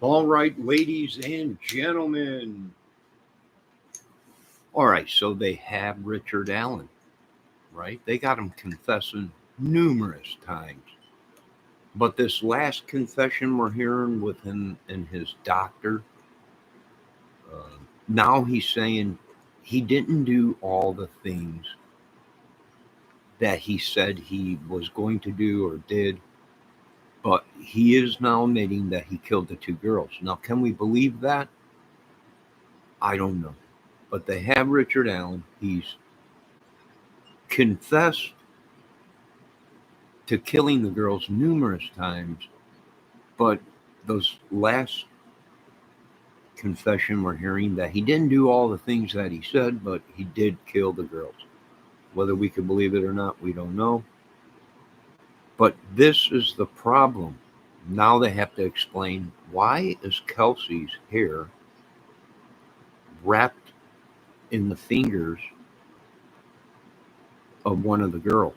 All right, ladies and gentlemen. All right, so they have Richard Allen, right? They got him confessing numerous times. But this last confession we're hearing with him and his doctor, uh, now he's saying he didn't do all the things that he said he was going to do or did, but he is now admitting that he killed the two girls. Now, can we believe that? I don't know. But they have Richard Allen. He's confessed to killing the girls numerous times, but those last confession we're hearing that he didn't do all the things that he said, but he did kill the girls. Whether we can believe it or not, we don't know. But this is the problem. Now they have to explain, why is Kelsey's hair wrapped in the fingers of one of the girls?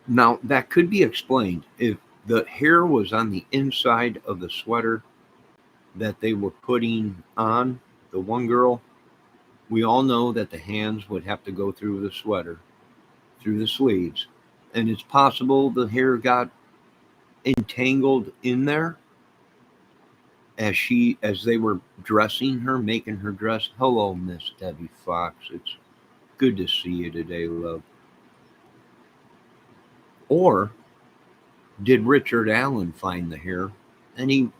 Now, that could be explained if the hair was on the inside of the sweater that they were putting on the one girl. We all know that the hands would have to go through the sweater, through the sleeves, and it's possible the hair got entangled in there as they were dressing her, making her dress. Hello, Miss Debbie Fox. It's good to see you today, love. Or did Richard Allen find the hair and he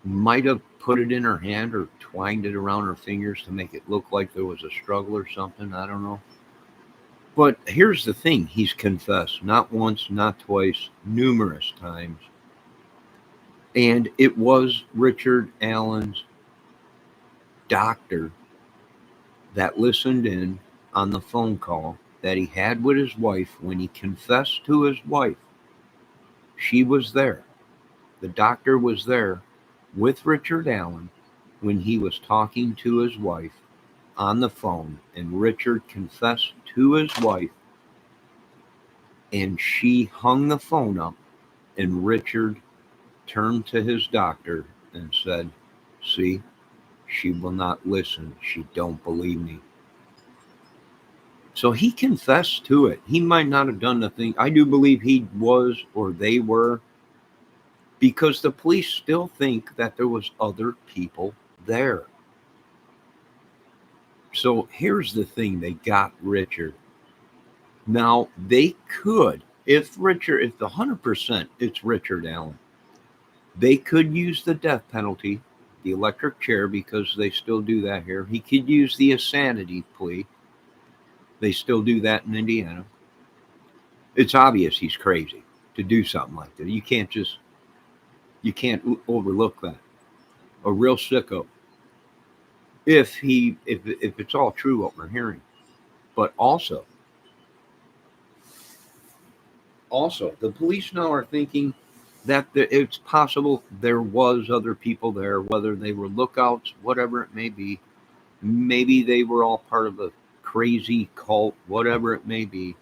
might have put it in her hand or twined it around her fingers to make it look like there was a struggle or something? I don't know. But here's the thing, he's confessed not once, not twice, numerous times. And it was Richard Allen's doctor that listened in on the phone call that he had with his wife when he confessed to his wife. She was there. The doctor was there with Richard Allen when he was talking to his wife on the phone, and Richard confessed to his wife, and she hung the phone up, and Richard turned to his doctor and said, "See, she will not listen. She don't believe me." So he confessed to it. He might not have done the thing. I do believe he was, or they were, because the police still think that there was other people there. So here's the thing, they got Richard. Now they could, if the 100% it's Richard Allen, they could use the death penalty, the electric chair, because they still do that here. He could use the insanity plea. They still do that in Indiana. It's obvious he's crazy to do something like that. You can't overlook that. A real sicko. If it's all true what we're hearing. But also the police now are thinking that it's possible there was other people there, whether they were lookouts, whatever it may be. Maybe they were all part of a crazy cult, whatever it may be.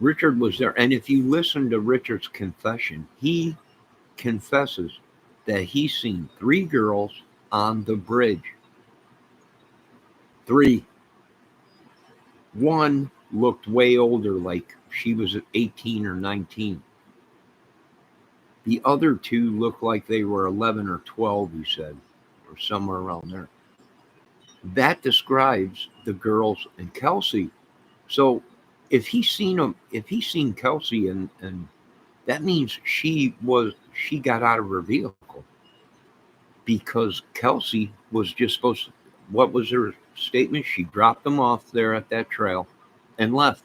Richard was there. And if you listen to Richard's confession, he confesses that he's seen three girls on the bridge. Three. One looked way older, like she was 18 or 19. The other two looked like they were 11 or 12, he said, or somewhere around there. That describes the girls and Kelsey. So if he's seen them, if he's seen Kelsey, and that means she got out of her vehicle, because Kelsey was just supposed to, what was her statement? She dropped them off there at that trail and left.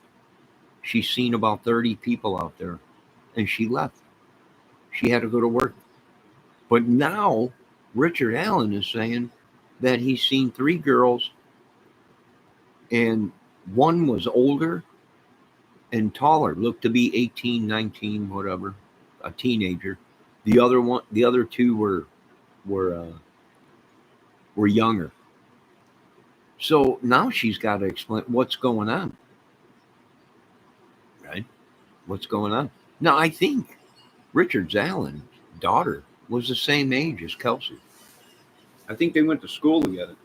She's seen about 30 people out there and she left. She had to go to work. But now Richard Allen is saying that he's seen three girls, and one was older and taller, looked to be 18, 19, whatever, a teenager. The other two were uh, were younger. So now she's got to explain what's going on, right? What's going on? Now, I think Richard Allen's daughter was the same age as Kelsey. I think they went to school together.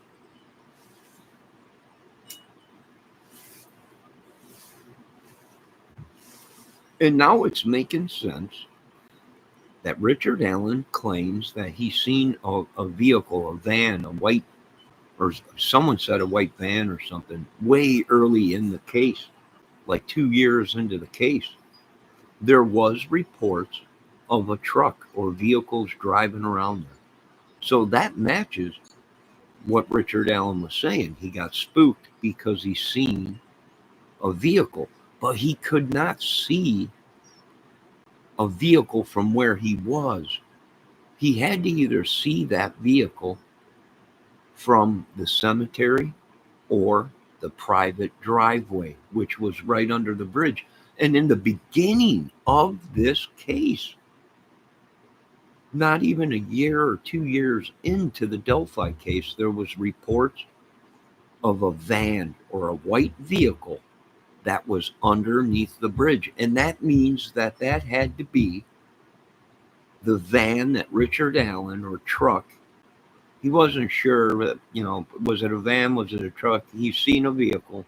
And now it's making sense that Richard Allen claims that he's seen a vehicle, a van, a white, or someone said a white van or something, way early in the case, like 2 years into the case. There was reports of a truck or vehicles driving around there. So that matches what Richard Allen was saying. He got spooked because he seen a vehicle, but he could not see a vehicle from where he was. He had to either see that vehicle from the cemetery or the private driveway, which was right under the bridge. And in the beginning of this case, not even a year or 2 years into the Delphi case, there was reports of a van or a white vehicle that was underneath the bridge. And that means that that had to be the van that Richard Allen, or truck, he wasn't sure, was it a van, was it a truck? He's seen a vehicle,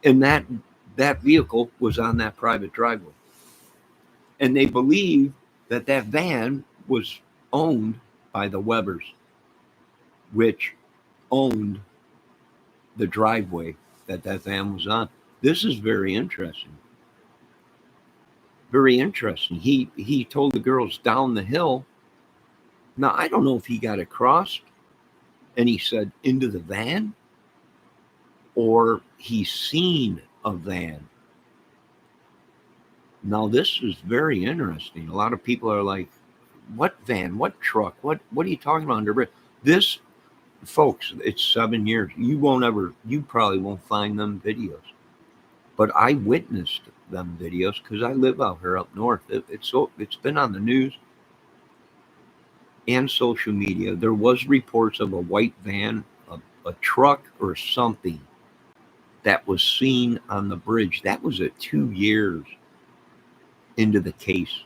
and that vehicle was on that private driveway. And they believe that that van was owned by the Webbers, which owned the driveway that van was on. This is very interesting. Very interesting. He told the girls down the hill. Now, I don't know if he got across and he said into the van, or he seen a van. Now, this is very interesting. A lot of people are like, what van? What truck? What are you talking about? This, folks, it's 7 years. You probably won't find them videos. But I witnessed them videos because I live out here up north. It's been on the news and social media. There was reports of a white van, a truck or something that was seen on the bridge. That was at 2 years into the case.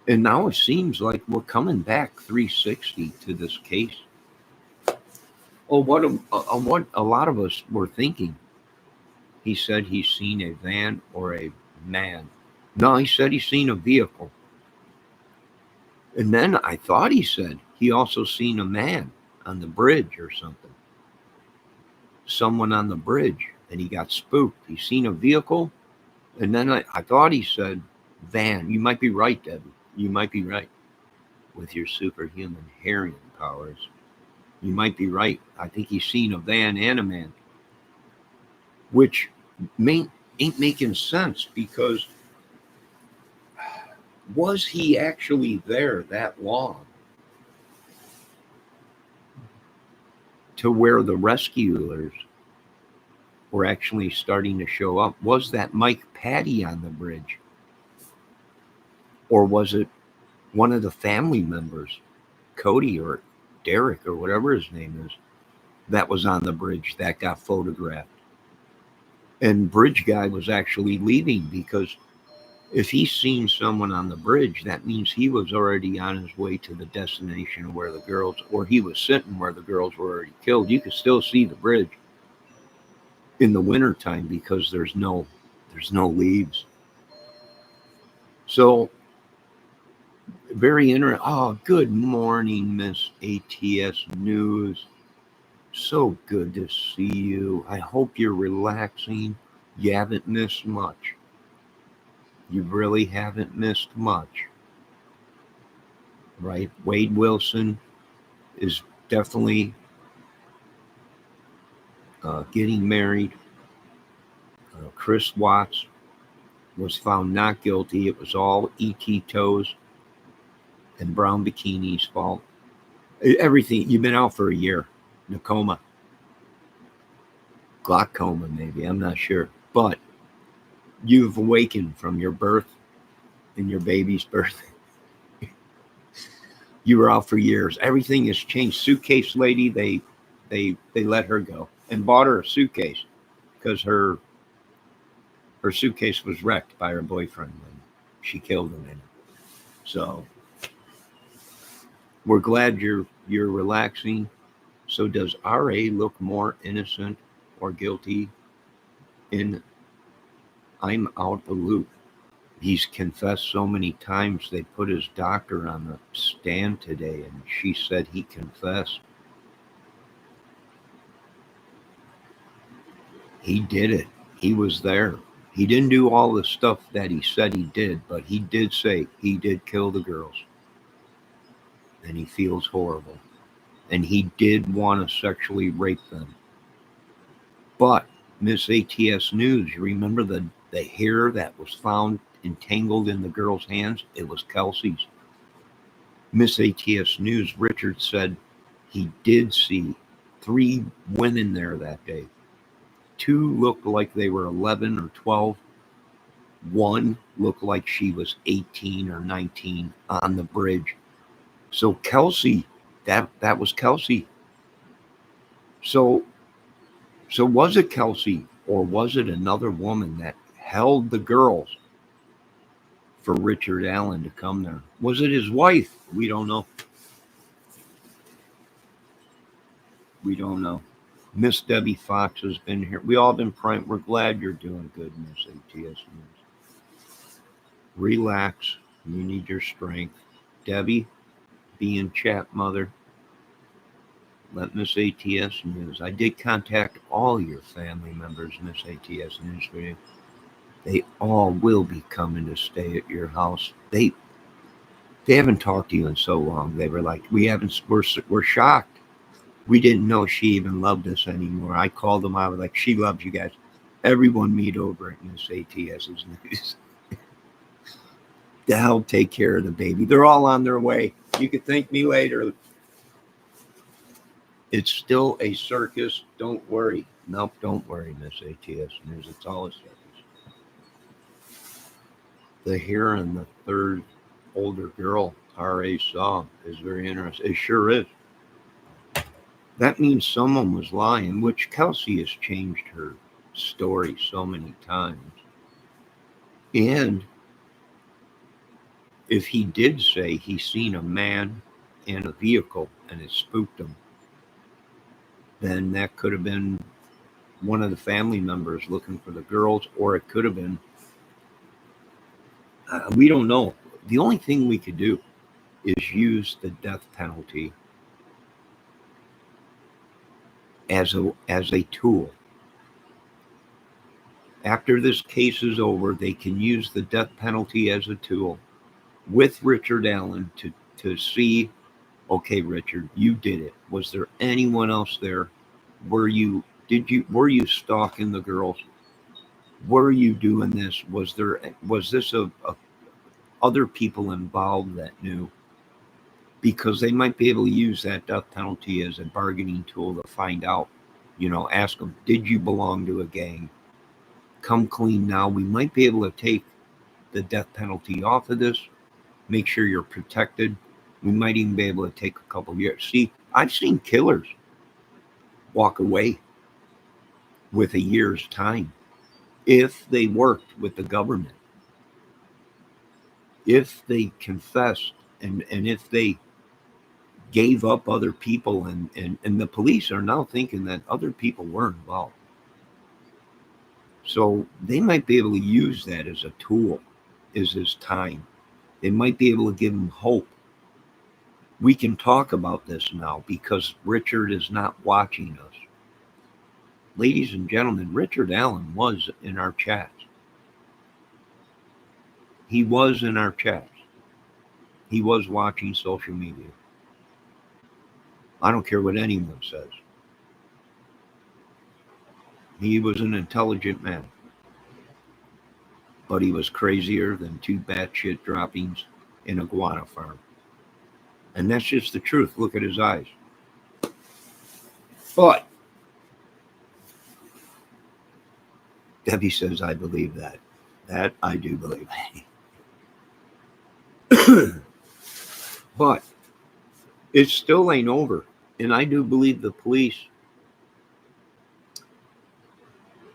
And now it seems like we're coming back 360 to this case. Oh, what a lot of us were thinking. He said he's seen a van or a man. No, he said he's seen a vehicle. And then I thought he said he also seen a man on the bridge or something. Someone on the bridge, and he got spooked. He seen a vehicle, and then I thought he said van. You might be right, Debbie. You might be right with your superhuman hearing powers. You might be right. I think he's seen a van and a man, which ain't making sense, because was he actually there that long to where the rescuers were actually starting to show up? Was that Mike Patty on the bridge? Or was it one of the family members, Cody or Derek or whatever his name is, that was on the bridge that got photographed? And bridge guy was actually leaving, because if he's seen someone on the bridge, that means he was already on his way to the destination where the girls, or he was sitting where the girls were already killed. You could still see the bridge in the wintertime because there's no leaves. So very interesting. Oh, good morning, Miss ATS News. So good to see you. I hope you're relaxing. You haven't missed much. You really haven't missed much. Right? Wade Wilson is definitely getting married. Chris Watts was found not guilty. It was all E.T. Toes and Brown Bikini's fault. Everything. You've been out for a year. Glaucoma, maybe. I'm not sure. But you've awakened from your birth and your baby's birth. You were out for years. Everything has changed. Suitcase lady, they let her go and bought her a suitcase because her suitcase was wrecked by her boyfriend when She killed him in it. So we're glad you're relaxing. So does RA look more innocent or guilty in I'm out the loop? He's confessed so many times. They put his doctor on the stand today, and she said he confessed. He did it. He was there. He didn't do all the stuff that he said he did, but he did say he did kill the girls. And he feels horrible. And he did want to sexually rape them. But Miss ATS News, you remember the hair that was found entangled in the girl's hands? It was KELSYS. Miss ATS News, Richard said he did see 3 women there that day. 2 looked like they were 11 or 12. 1 looked like she was 18 or 19 on the bridge. So Kelsey, that was Kelsey. So was it Kelsey, or was it another woman that held the girls for Richard Allen to come there? Was it his wife? We don't know. We don't know. Miss Debbie Fox has been here. We all been praying. We're glad you're doing good, Miss ATS News. Relax. You need your strength. Debbie, be in chat, mother. Let Miss ATS News. I did contact all your family members, Miss ATS News, for you. They all will be coming to stay at your house. They haven't talked to you in so long. They were like, we're shocked. We didn't know she even loved us anymore. I called them. I was like, she loves you guys. Everyone meet over at Miss ATS's News. To help take care of the baby. They're all on their way. You can thank me later. It's still a circus. Don't worry. Nope, don't worry, Miss ATS News. It's all a circus. The hair on the third older girl RA saw is very interesting. It sure is. That means someone was lying, which Kelsey has changed her story so many times. And if he did say he's seen a man in a vehicle and it spooked him, then that could have been one of the family members looking for the girls, or it could have been, we don't know. The only thing we could do is use the death penalty as a tool. After this case is over, they can use the death penalty as a tool with Richard Allen to see, okay, Richard, you did it. Was there anyone else there? Were you stalking the girls? Were you doing this? Was this a other people involved that knew? Because they might be able to use that death penalty as a bargaining tool to find out. Ask them, did you belong to a gang? Come clean now. We might be able to take the death penalty off of this, make sure you're protected. We might even be able to take a couple of years. See, I've seen killers walk away with a year's time if they worked with the government, if they confessed, and if they gave up other people, and the police are now thinking that other people were involved. So they might be able to use that as a tool, as his time. They might be able to give him hope. We can talk about this now because Richard is not watching us. Ladies and gentlemen, Richard Allen was in our chats. He was in our chats. He was watching social media. I don't care what anyone says. He was an intelligent man. But he was crazier than 2 batshit droppings in a iguana farm. And that's just the truth. Look at his eyes. But Debbie says, I believe that. That I do believe. But it still ain't over. And I do believe the police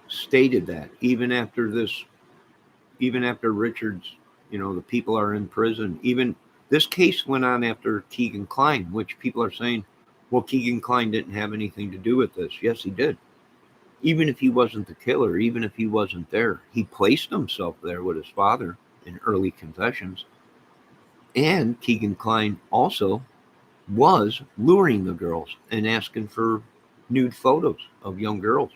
stated that even after Richard's The people are in prison. Even this case went on after Keegan Kline, which people are saying, well, Keegan Kline didn't have anything to do with this. Yes, he did. Even if he wasn't the killer, even if he wasn't there, he placed himself there with his father in early confessions. And Keegan Kline also was luring the girls and asking for nude photos of young girls.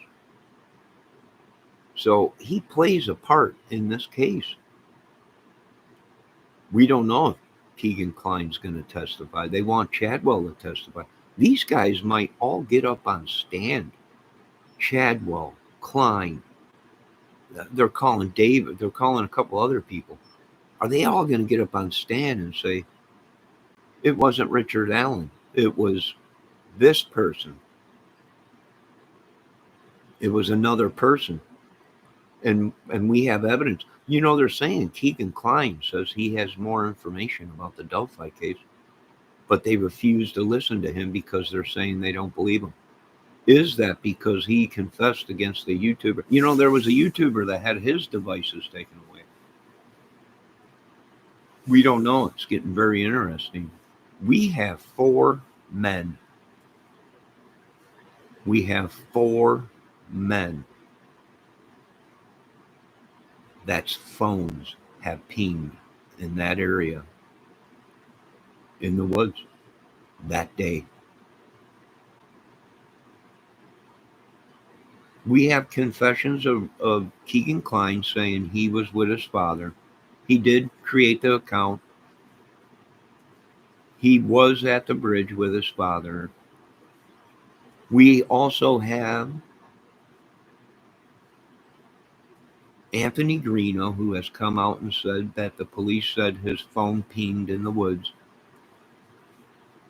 So he plays a part in this case. We don't know if Keegan Kline's going to testify. They want Chadwell to testify. These guys might all get up on stand. Chadwell, Kline, they're calling David, they're calling a couple other people. Are they all going to get up on stand and say, it wasn't Richard Allen, it was this person, it was another person, and we have evidence? They're saying Keegan Kline says he has more information about the Delphi case, but they refuse to listen to him because they're saying they don't believe him. Is that because he confessed against the YouTuber? There was a YouTuber that had his devices taken away. We don't know. It's getting very interesting. We have 4 men. We have 4 men that's phones have pinged in that area in the woods that day. We have confessions of Keegan Kline saying he was with his father. He did create the account. He was at the bridge with his father. We also have Anthony Greeno, who has come out and said that the police said his phone pinged in the woods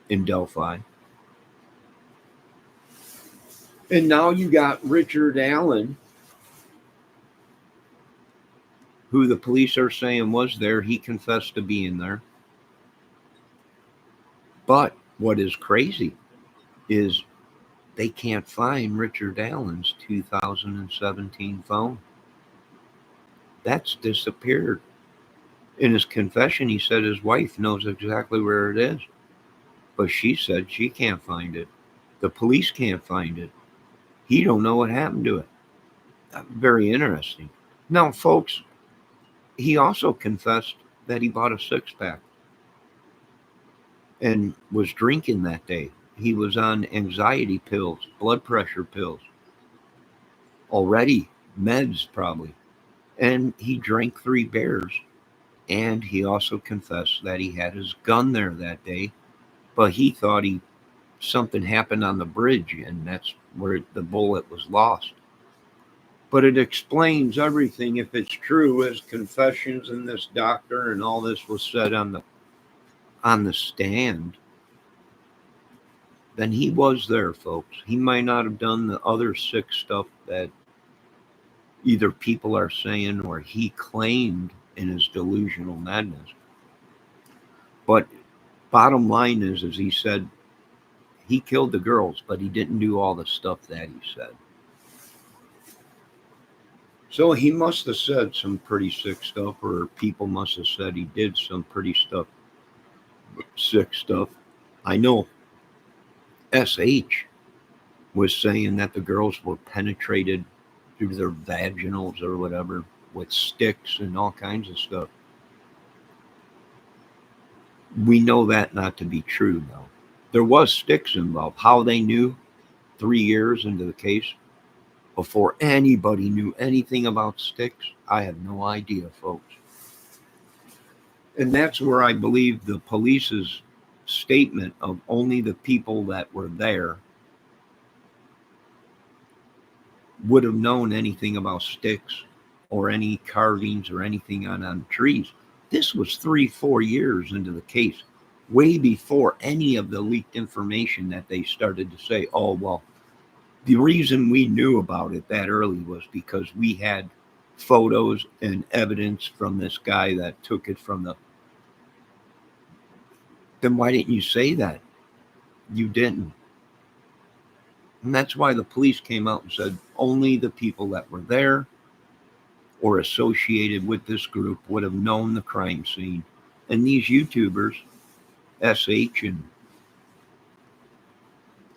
in Delphi. And now you got Richard Allen, who the police are saying was there. He confessed to being there. But what is crazy is they can't find Richard Allen's 2017 phone. That's disappeared. In his confession, he said his wife knows exactly where it is, but she said she can't find it. The police can't find it. He don't know what happened to it. Very interesting. Now, folks, he also confessed that he bought a 6-pack and was drinking that day. He was on anxiety pills, blood pressure pills, already meds probably. And he drank 3 beers. And he also confessed that he had his gun there that day, but he thought something happened on the bridge, and that's where the bullet was lost. But it explains everything if it's true, his confessions and this doctor and all this was said on the stand. Then he was there, folks. He might not have done the other sick stuff that either people are saying or he claimed in his delusional madness. But bottom line is, as he said, he killed the girls, but he didn't do all the stuff that he said. So he must have said some pretty sick stuff, or people must have said he did some pretty sick stuff. I know SH was saying that the girls were penetrated through their vaginals or whatever with sticks and all kinds of stuff. We know that not to be true, though. There was sticks involved. How they knew 3 years into the case before anybody knew anything about sticks, I have no idea, folks. And that's where I believe the police's statement of only the people that were there would have known anything about sticks or any carvings or anything on trees. This was 3-4 years into the case, way before any of the leaked information that they started to say, oh, well, the reason we knew about it that early was because we had photos and evidence from this guy that took it from the... Then why didn't you say that? You didn't. And that's why the police came out and said only the people that were there or associated with this group would have known the crime scene. And these YouTubers, SH and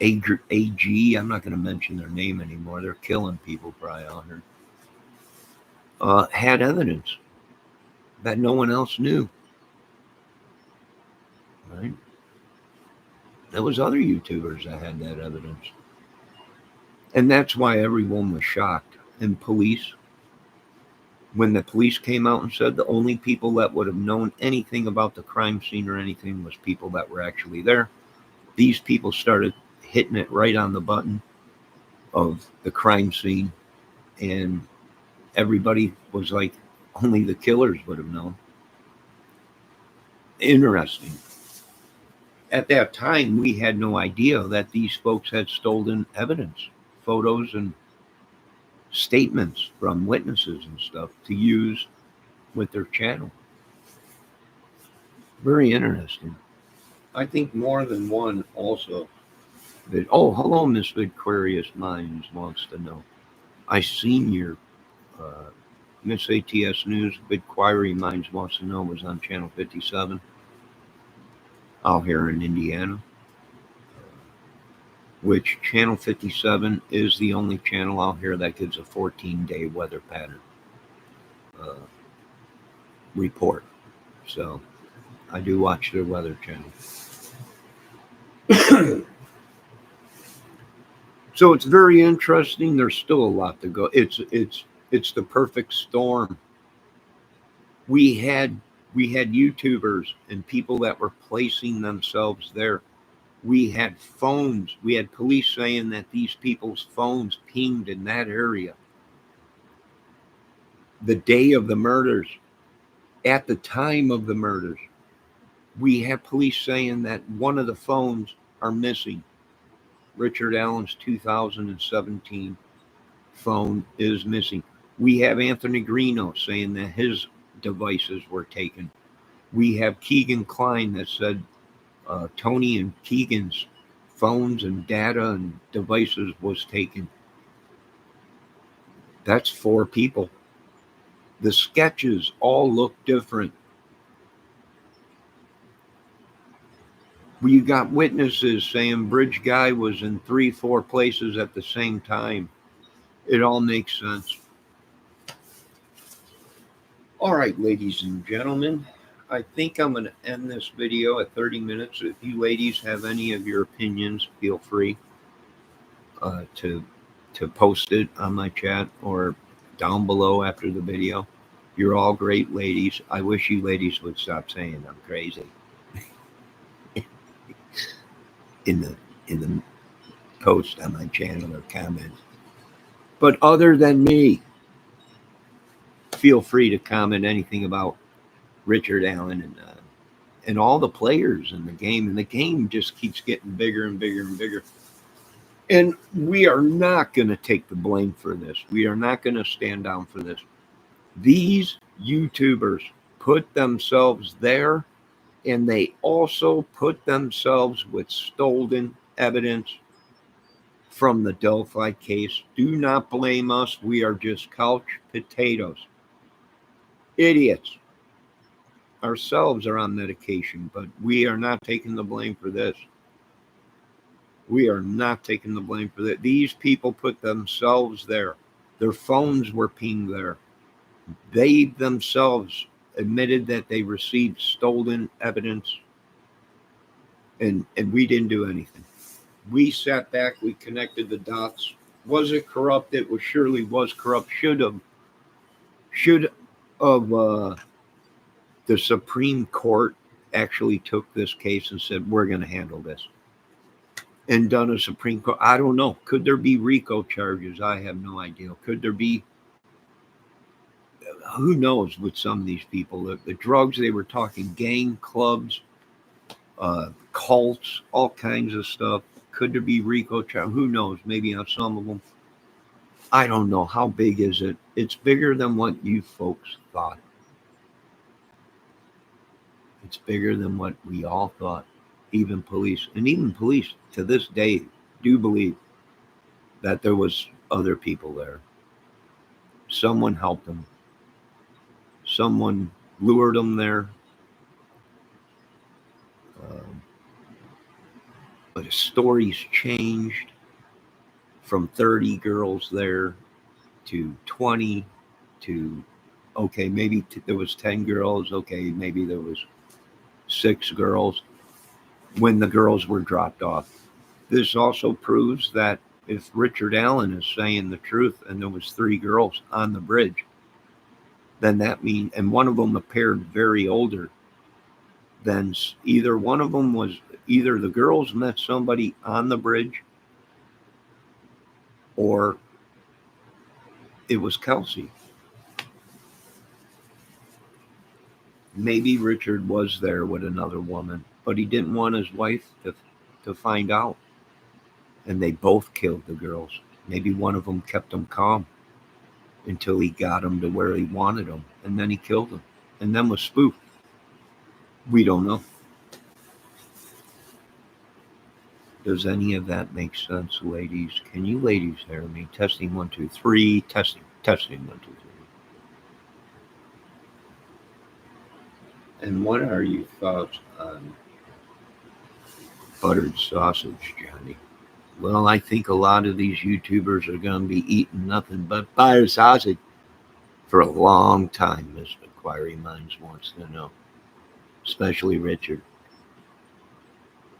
AG, I'm not going to mention their name anymore. They're killing people probably on here. Had evidence that no one else knew. Right? There was other YouTubers that had that evidence. And that's why everyone was shocked. And police, when the police came out and said the only people that would have known anything about the crime scene or anything was people that were actually there, these people started hitting it right on the button of the crime scene. And everybody was like, only the killers would have known. Interesting. At that time, we had no idea that these folks had stolen evidence, photos and statements from witnesses and stuff to use with their channel. Very interesting. I think more than one also. Hello, Miss Vidquarious Minds wants to know. I seen your Miss ATS News. Vidquary Minds wants to know was on channel 57 out here in Indiana. Which channel 57 is the only channel out here that gives a 14-day weather pattern report. So I do watch their weather channel. So it's very interesting. There's still a lot to go. It's the perfect storm. We had YouTubers and people that were placing themselves there. We had phones. We had police saying that these people's phones pinged in that area the day of the murders, at the time of the murders. We have police saying that one of the phones are missing. Richard Allen's 2017 phone is missing. We have Anthony Greeno saying that his devices were taken. We have Keegan Klein that said Tony and Keegan's phones and data and devices was taken. That's 4 people. The sketches all look different. You got witnesses saying Bridge Guy was in 3-4 places at the same time. It all makes sense. All right, ladies and gentlemen, I think I'm going to end this video at 30 minutes. If you ladies have any of your opinions, feel free to post it on my chat or down below after the video. You're all great ladies. I wish you ladies would stop saying I'm crazy in the post on my channel or comments. But other than me, feel free to comment anything about Richard Allen and all the players in the game. And the game just keeps getting bigger and bigger and bigger. And we are not going to take the blame for this. We are not going to stand down for this. These YouTubers put themselves there, and they also put themselves with stolen evidence from the Delphi case. Do not blame us. We are just couch potatoes. Idiots. Ourselves are on medication, but we are not taking the blame for this. We are not taking the blame for that. These people put themselves there. Their phones were pinged there. They themselves admitted that they received stolen evidence, and we didn't do anything. We sat back, we connected the dots. Was it corrupt? It surely was corrupt. Should have the Supreme Court actually took this case and said, we're going to handle this, and done a Supreme Court. I don't know. Could there be RICO charges? I have no idea. Could there be? Who knows with some of these people? The drugs, they were talking gang clubs, cults, all kinds of stuff. Could there be RICO charges? Who knows? Maybe on some of them. I don't know. How big is it? It's bigger than what you folks thought. It's bigger than what we all thought. Even police. And even police to this day do believe that there was other people there. Someone helped them. someone lured them there. But the story's changed from 30 girls there to 20 to, okay, maybe there was 10 girls. Okay, maybe there was 6 girls when the girls were dropped off. This also proves that if Richard Allen is saying the truth and there was 3 girls on the bridge, then that means, and one of them appeared very older, then either one of them was, either the girls met somebody on the bridge or it was Kelsey. Maybe Richard was there with another woman, but he didn't want his wife to find out. And they both killed the girls. Maybe one of them kept them calm until he got them to where he wanted them, and then he killed them, and then was spooked. We don't know. Does any of that make sense, ladies? Can you ladies hear me? Testing 1, 2, 3. Testing 1, 2, 3. And what are your thoughts on buttered sausage, Johnny? Well, I think a lot of these YouTubers are going to be eating nothing but buttered sausage for a long time, Miss Inquiry Minds wants to know. Especially Richard.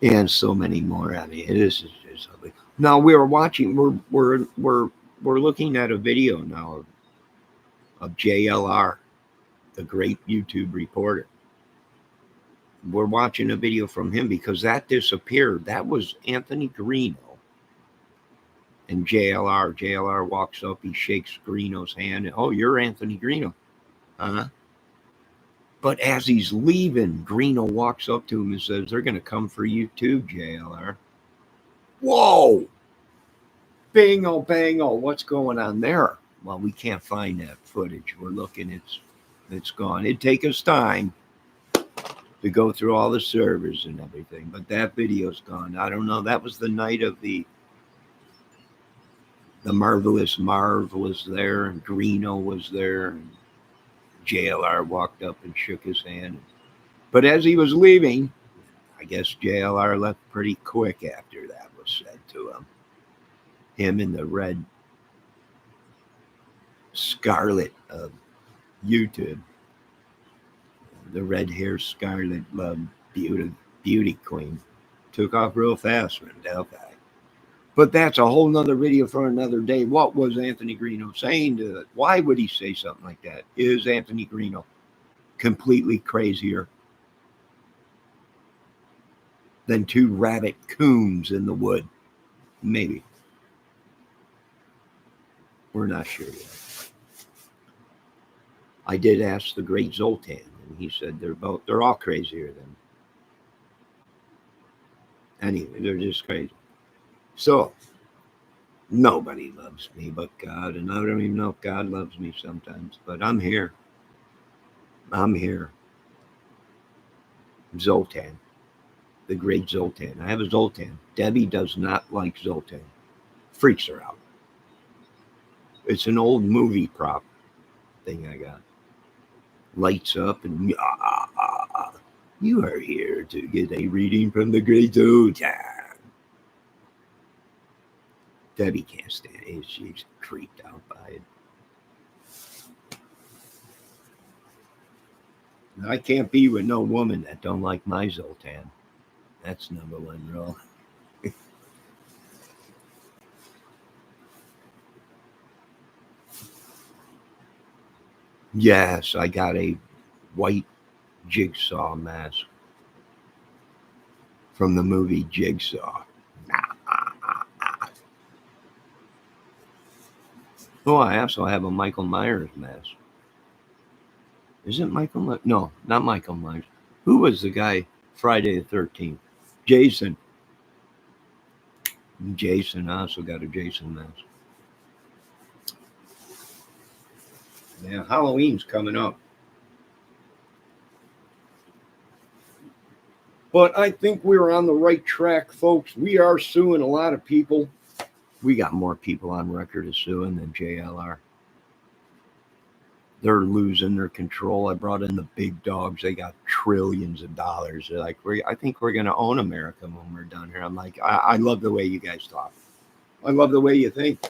And so many more. I mean, this is just something. Now we're watching. We're looking at a video now of JLR, the great YouTube reporter. We're watching a video from him because that disappeared. That was Anthony Greeno. And JLR walks up. He shakes Greeno's hand. Oh, you're Anthony Greeno, huh? But as he's leaving, Greeno walks up to him and says, "They're going to come for you too, JLR." Whoa! Bingo, bango. What's going on there? Well, we can't find that footage. We're looking. It's gone. It'd take us time to go through all the servers and everything, but that video's gone. I don't know. That was the night of the Marvelous Marv was there, and Greeno was there, and JLR walked up and shook his hand. But as he was leaving, I guess JLR left pretty quick after that was said to him. Him in the red scarlet of YouTube. The red hair scarlet beauty queen. Took off real fast from Delphi. But that's a whole nother video for another day. What was Anthony Greeno saying to it? Why would he say something like that? Is Anthony Greeno completely crazier than 2 rabbit coons in the wood? Maybe. We're not sure yet. I did ask the great Zoltan, and he said they're all crazier than. Anyway, they're just crazy. So, nobody loves me but God, and I don't even know if God loves me sometimes, but I'm here. I'm here. Zoltan, the great Zoltan. I have a Zoltan. Debbie does not like Zoltan. Freaks her out. It's an old movie prop thing I got. Lights up and you are here to get a reading from the great Zoltan. Debbie can't stand it. She's creeped out by it. I can't be with no woman that don't like my Zoltan. That's number 1 rule. Yes, I got a white jigsaw mask from the movie Jigsaw. Oh, I also have a Michael Myers mask. Is it Michael Myers? No, not Michael Myers. Who was the guy Friday the 13th? Jason. Jason. I also got a Jason mask. Yeah, Halloween's coming up. But I think we're on the right track, folks. We are suing a lot of people. We got more people on record as suing than JLR. They're losing their control. I brought in the big dogs. They got trillions of dollars. They're like, I think we're going to own America when we're done here. I'm like, I love the way you guys talk. I love the way you think.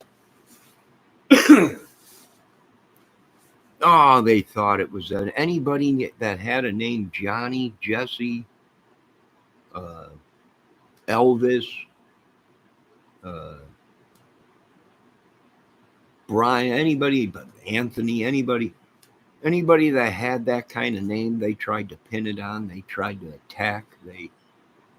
Oh, they thought it was that anybody that had a name Johnny, Jesse, uh, Elvis, uh, Brian, anybody, but Anthony, anybody that had that kind of name, they tried to pin it on. They tried to attack.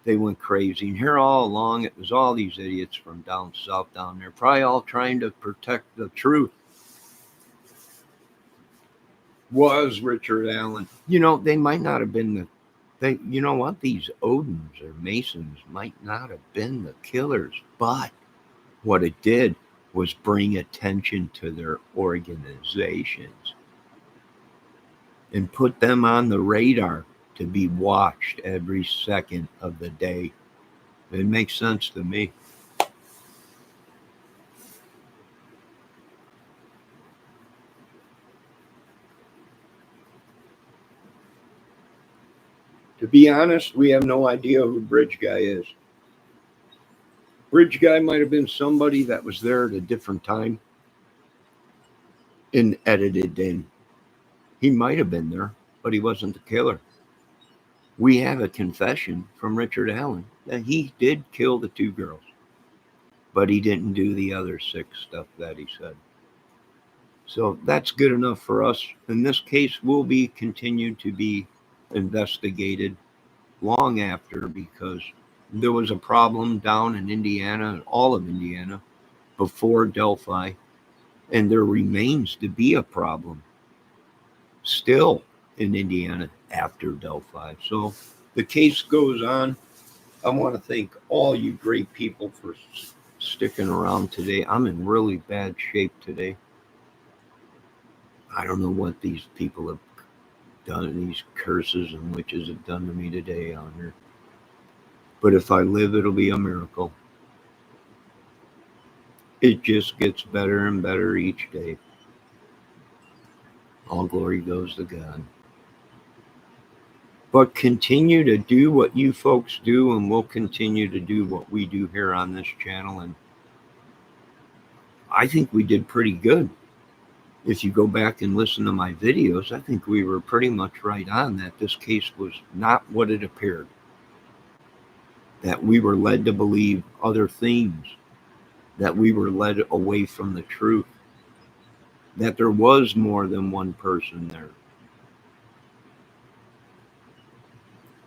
They went crazy. And here all along, it was all these idiots from down south down there, probably all trying to protect the truth. Was Richard Allen. They might not have been you know what? These Odins or Masons might not have been the killers, but what it did was bring attention to their organizations and put them on the radar to be watched every second of the day. It makes sense to me. To be honest, we have no idea who Bridge Guy is. Bridge Guy might have been somebody that was there at a different time and edited in. He might have been there, but he wasn't the killer. We have a confession from Richard Allen that he did kill the 2 girls, but he didn't do the other 6 stuff that he said. So that's good enough for us. In this case, will be continued to be investigated long after, because there was a problem down in Indiana, all of Indiana, before Delphi, and there remains to be a problem still in Indiana after Delphi. So the case goes on. I want to thank all you great people for sticking around today. I'm in really bad shape today. I don't know what these people have done, these curses and witches have done to me today on here. But if I live, it'll be a miracle. It just gets better and better each day. All glory goes to God. But continue to do what you folks do, and we'll continue to do what we do here on this channel. And I think we did pretty good. If you go back and listen to my videos, I think we were pretty much right on that this case was not what it appeared. That we were led to believe other things. That we were led away from the truth. That there was more than one person there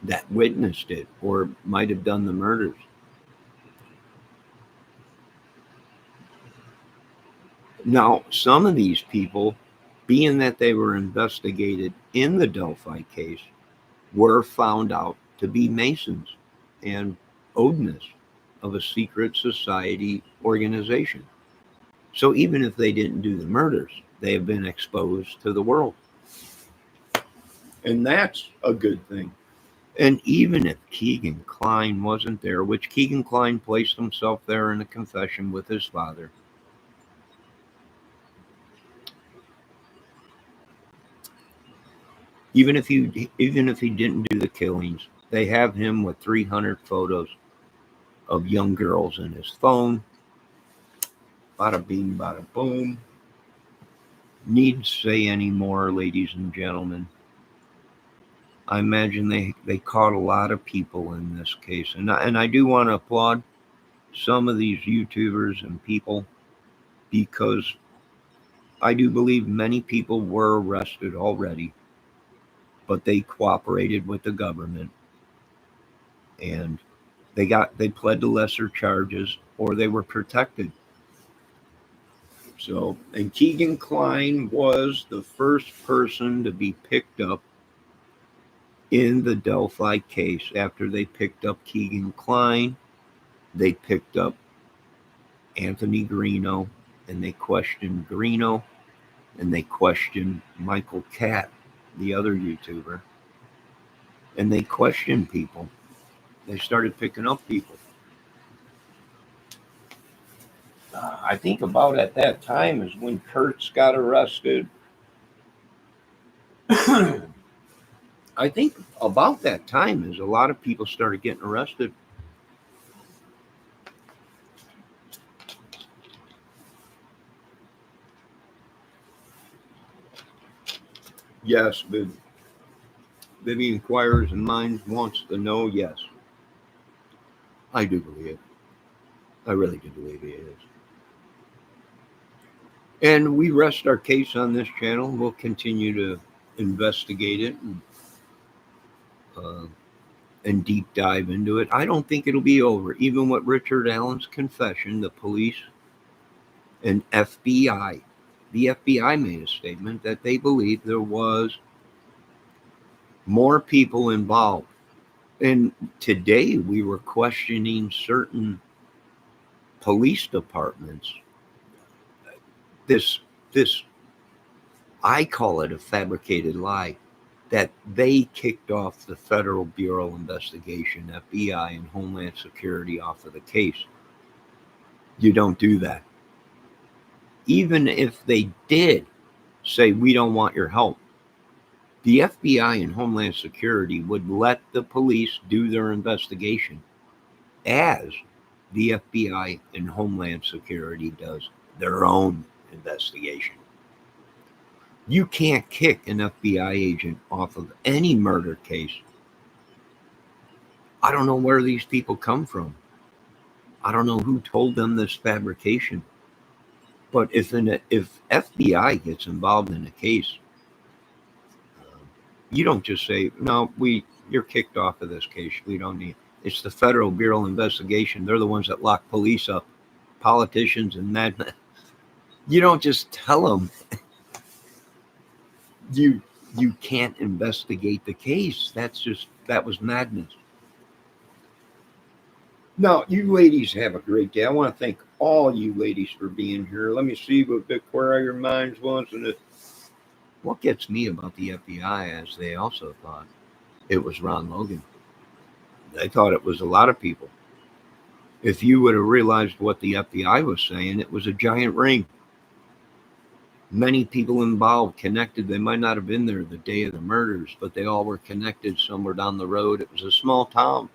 that witnessed it or might have done the murders. Now, some of these people, being that they were investigated in the Delphi case, were found out to be Masons and Odinists of a secret society organization. So even if they didn't do the murders, they have been exposed to the world. And that's a good thing. And even if Keegan Kline wasn't there, which Keegan Kline placed himself there in a confession with his father, even if he didn't do the killings, they have him with 300 photos of young girls in his phone. Bada bing, bada boom. Need to say any more, ladies and gentlemen. I imagine they caught a lot of people in this case. And I do want to applaud some of these YouTubers and people, because I do believe many people were arrested already, but they cooperated with the government and they pled to lesser charges, or they were protected. So, and Keegan Kline was the first person to be picked up in the Delphi case. After they picked up Keegan Kline, they picked up Anthony Greeno, and they questioned Greeno, and they questioned Michael Catt, the other YouTuber, and they questioned people. They started picking up people. I think about at that time is when Kurtz got arrested. I think about that time is a lot of people started getting arrested. Yes, Vivian Inquires and Minds wants to know. Yes, I do believe it. I really do believe it is. And we rest our case on this channel. We'll continue to investigate it uh, and deep dive into it. I don't think it'll be over. Even with Richard Allen's confession, the police and FBI, the FBI made a statement that they believe there was more people involved. And today we were questioning certain police departments. This I call it a fabricated lie that they kicked off the Federal Bureau of Investigation, FBI, and Homeland Security off of the case. You don't do that. Even if they did say, we don't want your help, the FBI and Homeland Security would let the police do their investigation as the FBI and Homeland Security does their own investigation. You can't kick an FBI agent off of any murder case. I don't know where these people come from. I don't know who told them this fabrication. But if FBI gets involved in a case, you don't just say, no, you're kicked off of this case. We don't need. It's the Federal Bureau of Investigation. They're the ones that lock police up, politicians and madmen. You don't just tell them you can't investigate the case. That was madness. Now, you ladies have a great day. I want to thank all you ladies for being here. Let me see what Big Query Minds wants. And what gets me about the FBI is they also thought it was Ron Logan. They thought it was a lot of people. If you would have realized what the FBI was saying, it was a giant ring. Many people involved, connected. They might not have been there the day of the murders, but they all were connected somewhere down the road. It was a small town.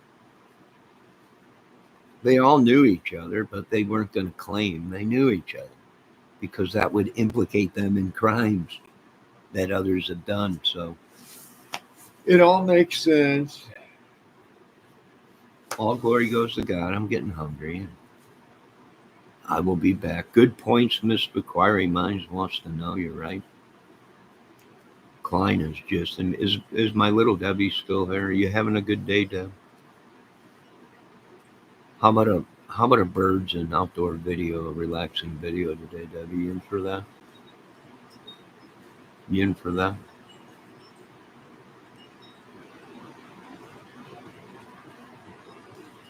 They all knew each other, but they weren't going to claim they knew each other because that would implicate them in crimes that others had done. So it all makes sense. All glory goes to God. I'm getting hungry. I will be back. Good points, Miss Inquiry Minds wants to know. You're right. Klein is just, and is my little Debbie still there? Are you having a good day, Deb? How about a birds and outdoor video, a relaxing video today, Debbie? You in for that? You in for that?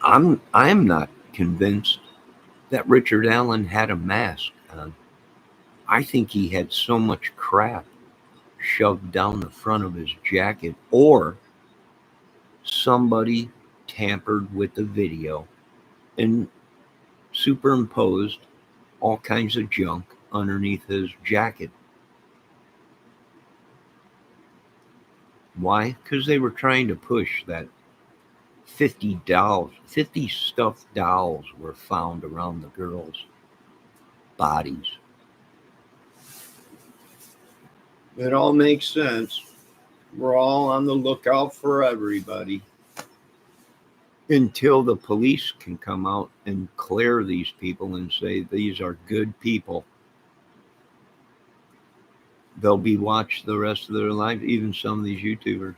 I'm not convinced that Richard Allen had a mask on. I think he had so much crap shoved down the front of his jacket, or somebody tampered with the video and superimposed all kinds of junk underneath his jacket. Why? Because they were trying to push that 50 stuffed dolls were found around the girls' bodies. It all makes sense. We're all on the lookout for everybody until the police can come out and clear these people and say these are good people. They'll be watched the rest of their life, even some of these YouTubers.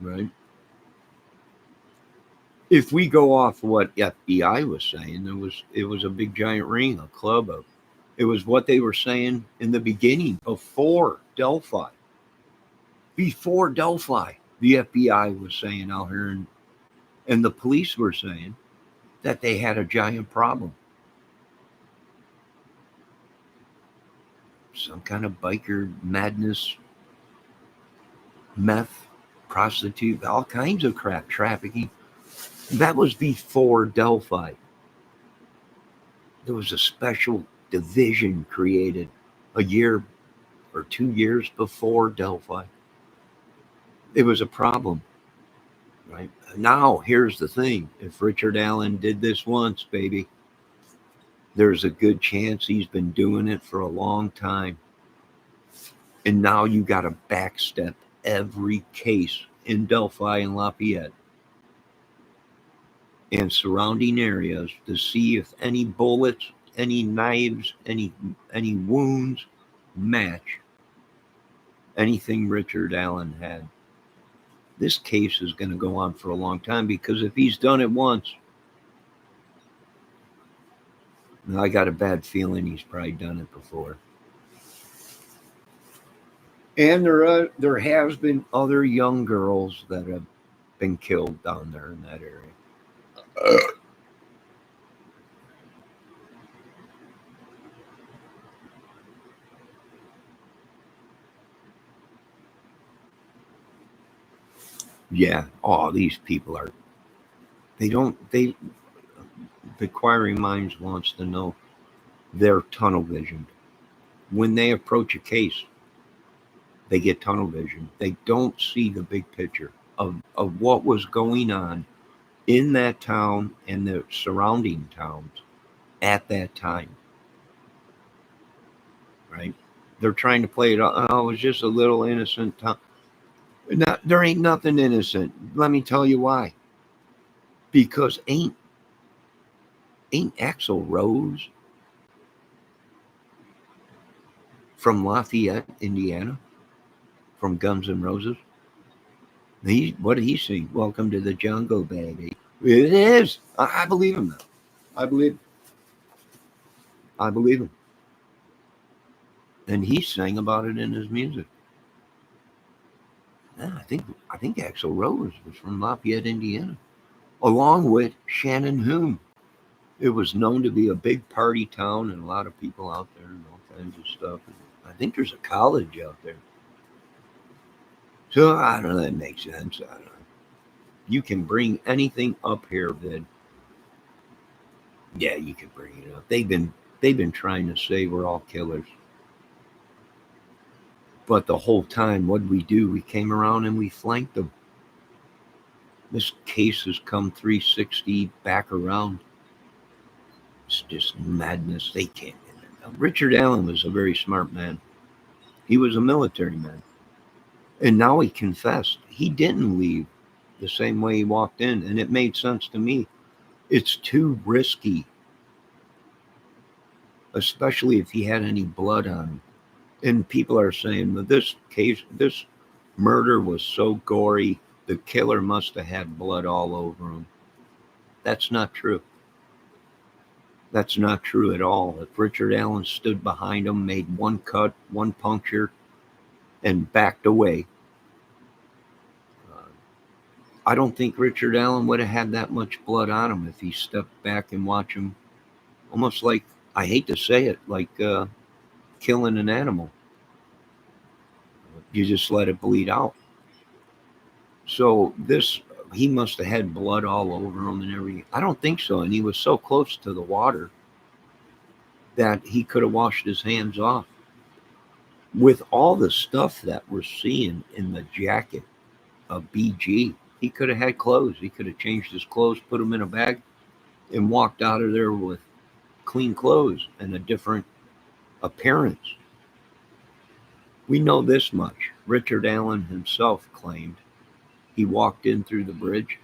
Right? If we go off what FBI was saying, it was a big giant ring, a club. It was what they were saying in the beginning, before Delphi. Before Delphi, the FBI was saying out here, and the police were saying that they had a giant problem. Some kind of biker madness, meth, prostitute, all kinds of crap, trafficking. That was before Delphi. There was a special division created a year or 2 years before Delphi. It was a problem, right? Now, here's the thing. If Richard Allen did this once, baby, there's a good chance he's been doing it for a long time. And now you got to backstep every case in Delphi and Lafayette and surrounding areas to see if any bullets, any knives, any wounds match anything Richard Allen had. This case is going to go on for a long time because if he's done it once, I got a bad feeling he's probably done it before. And there has been other young girls that have been killed down there in that area. Yeah. Oh, these people are. The inquiring minds wants to know they're tunnel visioned. When they approach a case, they get tunnel vision. They don't see the big picture of what was going on in that town and the surrounding towns at that time. Right? They're trying to play it. Oh, it was just a little innocent town. There ain't nothing innocent. Let me tell you why. Because ain't Axl Rose from Lafayette, Indiana, from Guns N' Roses? What did he sing? Welcome to the jungle, baby. It is. I believe him now. I believe him. And he sang about it in his music. Yeah, I think Axl Rose was from Lafayette, Indiana, along with Shannon Hoon. It was known to be a big party town and a lot of people out there and all kinds of stuff. I think there's a college out there. So I don't know, that makes sense. I don't know. You can bring anything up here, Vid. Yeah, you can bring it up. They've been trying to say we're all killers. But the whole time, what did we do? We came around and we flanked them. This case has come 360 back around. It's just madness. They can't. Richard Allen was a very smart man. He was a military man. And now he confessed. He didn't leave the same way he walked in. And it made sense to me. It's too risky, especially if he had any blood on him. And people are saying that this murder was so gory, the killer must have had blood all over him. That's not true. That's not true at all. If Richard Allen stood behind him, made one cut, one puncture, and backed away, I don't think Richard Allen would have had that much blood on him if he stepped back and watched him, almost like, I hate to say it, like killing an animal. You just let it bleed out. So he must have had blood all over him and everything. I don't think so. And he was so close to the water that he could have washed his hands off. With all the stuff that we're seeing in the jacket of BG, he could have had clothes. He could have changed his clothes, put them in a bag, and walked out of there with clean clothes and a different appearance. We know this much. Richard Allen himself claimed he walked in through the bridge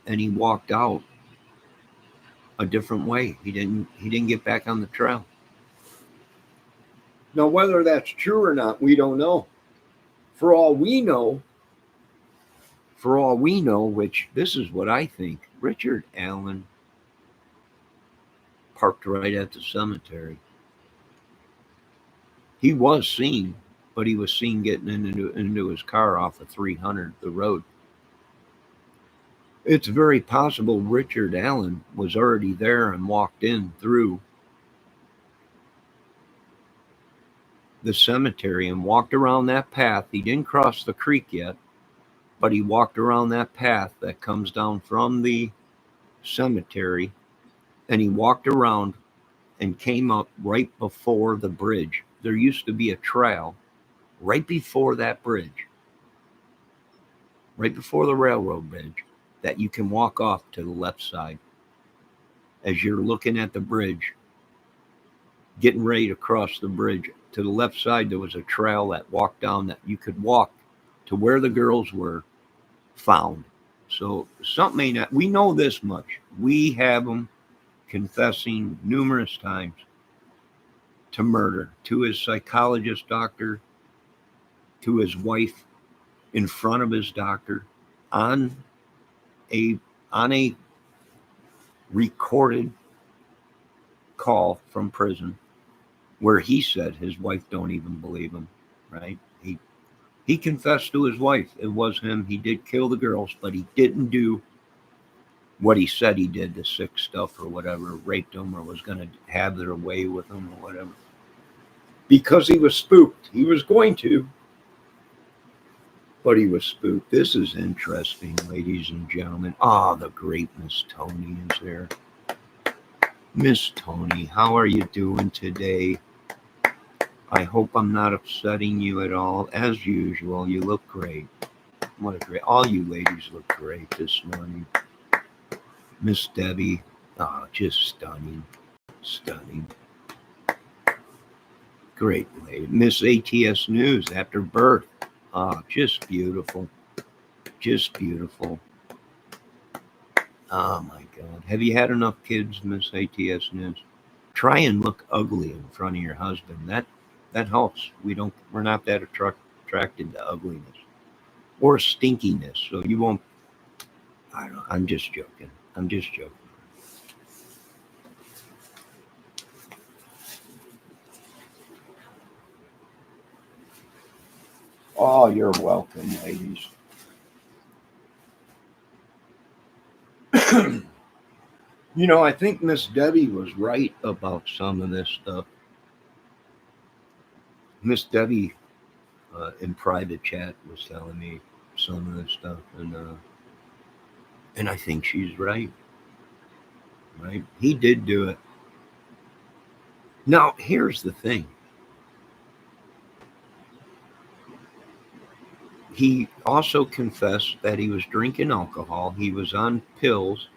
and he walked out a different way. He didn't get back on the trail. Now, whether that's true or not, we don't know. For all we know, which this is what I think, Richard Allen parked right at the cemetery. He was seen, but he was seen getting into his car off of 300, the road. It's very possible Richard Allen was already there and walked in through the cemetery and walked around that path. He didn't cross the creek yet, but he walked around that path that comes down from the cemetery and he walked around and came up right before the bridge. There used to be a trail right before that bridge, right before the railroad bridge, that you can walk off to the left side. As you're looking at the bridge, getting ready to cross the bridge, to the left side, there was a trail that walked down that you could walk to where the girls were found. So something ain't that. We know this much. We have them confessing numerous times to murder, to his psychologist doctor, to his wife, in front of his doctor, on a on a recorded call from prison, where he said his wife don't even believe him. Right? He confessed to his wife. It was him. He did kill the girls, but he didn't do what he said he did, the sick stuff or whatever, raped them or was going to have their way with them or whatever. Because he was spooked. He was going to, but he was spooked. This is interesting, ladies and gentlemen. Ah, the great Miss Tony is there. Miss Tony, how are you doing today? I hope I'm not upsetting you at all. As usual, you look great. What a great, all you ladies look great this morning. Miss Debbie, just stunning. Stunning. Great lady. Miss ATS News after birth. Just beautiful. Just beautiful. Oh my God. Have you had enough kids, Miss ATS News? Try and look ugly in front of your husband. That helps. We're not that attracted to ugliness or stinkiness. So you won't. I don't know. I'm just joking. I'm just joking. Oh, you're welcome, ladies. I think Miss Debbie was right about some of this stuff. Miss Debbie in private chat was telling me some of this stuff, and I think she's right. Right? He did do it. Now, here's the thing. He also confessed that he was drinking alcohol. He was on pills.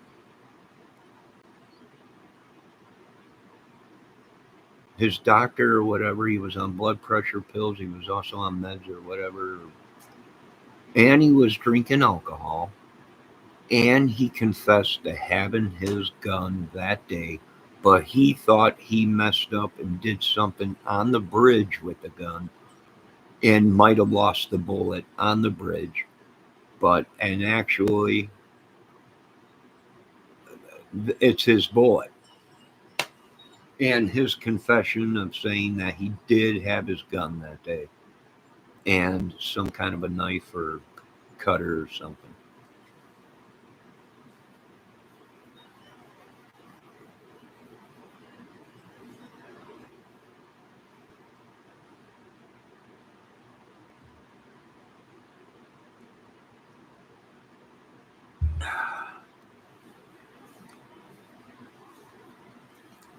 His doctor or whatever, he was on blood pressure pills. He was also on meds or whatever. And he was drinking alcohol. And he confessed to having his gun that day. But he thought he messed up and did something on the bridge with the gun and might have lost the bullet on the bridge. And actually, it's his bullet. And his confession of saying that he did have his gun that day and some kind of a knife or cutter or something.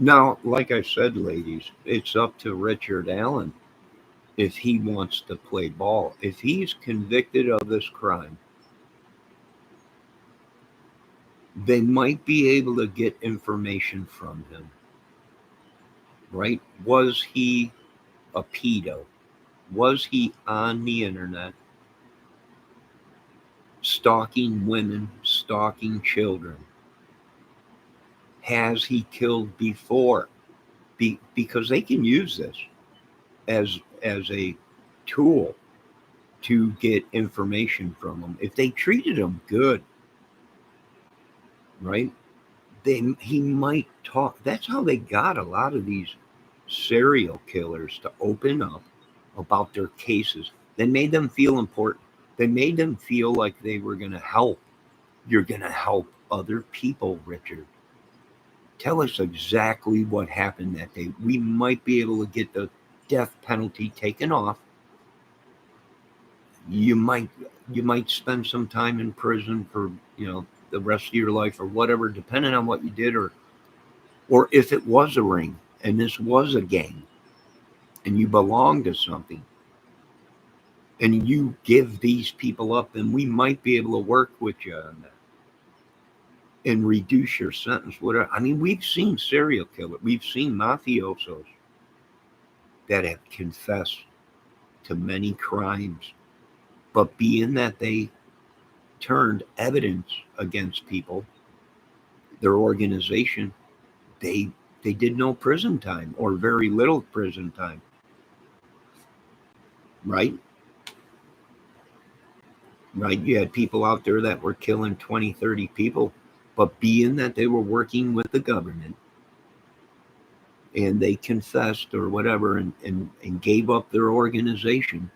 Now, like I said, ladies, it's up to Richard Allen if he wants to play ball. If he's convicted of this crime, they might be able to get information from him. Right? Was he a pedo? Was he on the internet stalking women, stalking children? Has he killed before? Because they can use this as a tool to get information from them. If they treated him good, right? Then he might talk. That's how they got a lot of these serial killers to open up about their cases. They made them feel important. They made them feel like they were going to help. You're going to help other people, Richard. Tell us exactly what happened that day. We might be able to get the death penalty taken off. You might spend some time in prison for the rest of your life or whatever, depending on what you did, or Or if it was a ring and this was a gang and you belong to something and you give these people up, then we might be able to work with you on that and reduce your sentence. Whatever. I mean, we've seen serial killers, we've seen mafiosos that have confessed to many crimes, but being that they turned evidence against people, their organization, they they did no prison time or very little prison time, right? Right? You had people out there that were killing 20, 30 people, but being that they were working with the government and they confessed or whatever and gave up their organization,